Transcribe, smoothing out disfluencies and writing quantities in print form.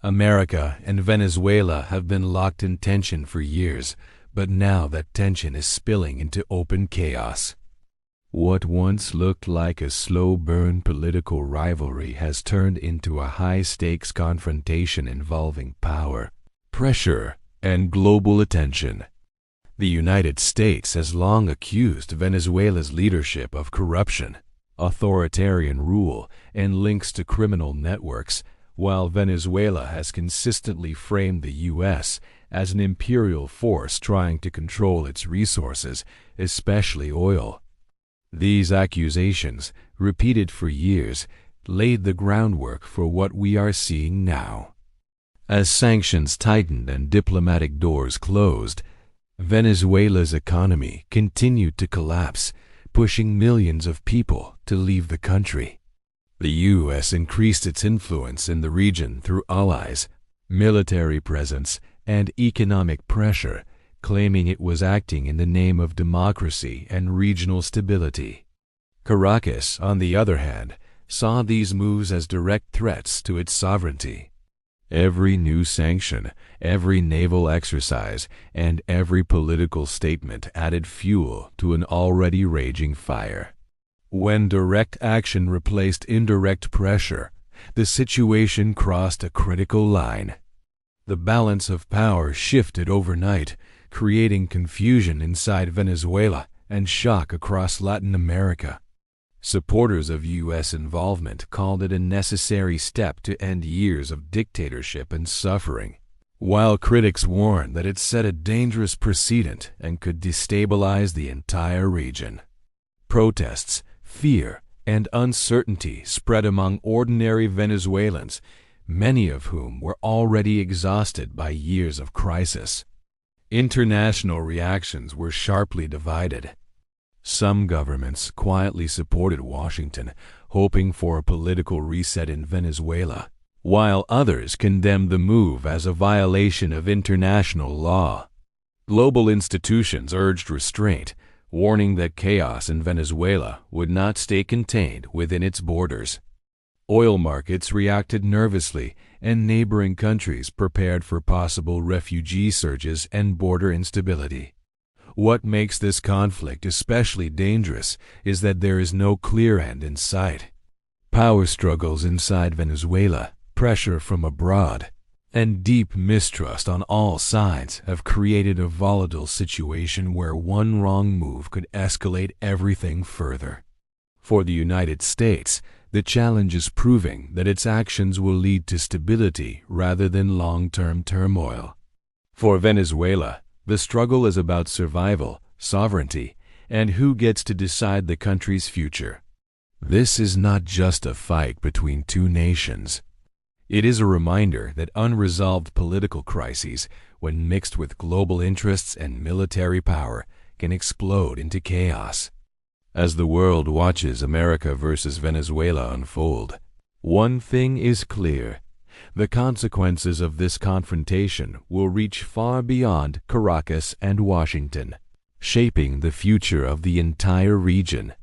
America and Venezuela have been locked in tension for years, but now that tension is spilling into open chaos. What once looked like a slow-burn political rivalry has turned into a high-stakes confrontation involving power, pressure, and global attention. The United States has long accused Venezuela's leadership of corruption, authoritarian rule, and links to criminal networks, while Venezuela has consistently framed the U.S. as an imperial force trying to control its resources, especially oil. These accusations, repeated for years, laid the groundwork for what we are seeing now. As sanctions tightened and diplomatic doors closed, Venezuela's economy continued to collapse, pushing millions of people to leave the country. The U.S. increased its influence in the region through allies, military presence, and economic pressure, claiming it was acting in the name of democracy and regional stability. Caracas, on the other hand, saw these moves as direct threats to its sovereignty. Every new sanction, every naval exercise, and every political statement added fuel to an already raging fire. When direct action replaced indirect pressure, the situation crossed a critical line. The balance of power shifted overnight, creating confusion inside Venezuela and shock across Latin America. Supporters of U.S. involvement called it a necessary step to end years of dictatorship and suffering, while critics warned that it set a dangerous precedent and could destabilize the entire region. Protests, fear, and uncertainty spread among ordinary Venezuelans, many of whom were already exhausted by years of crisis. International reactions were sharply divided. Some governments quietly supported Washington, hoping for a political reset in Venezuela, while others condemned the move as a violation of international law. Global institutions urged restraint, warning that chaos in Venezuela would not stay contained within its borders. Oil markets reacted nervously, and neighboring countries prepared for possible refugee surges and border instability. What makes this conflict especially dangerous is that there is no clear end in sight. Power struggles inside Venezuela, pressure from abroad, and deep mistrust on all sides have created a volatile situation where one wrong move could escalate everything further. For the United States, the challenge is proving that its actions will lead to stability rather than long-term turmoil. For Venezuela, the struggle is about survival, sovereignty, and who gets to decide the country's future. This is not just a fight between two nations. It is a reminder that unresolved political crises, when mixed with global interests and military power, can explode into chaos. As the world watches America versus Venezuela unfold, one thing is clear. The consequences of this confrontation will reach far beyond Caracas and Washington, shaping the future of the entire region.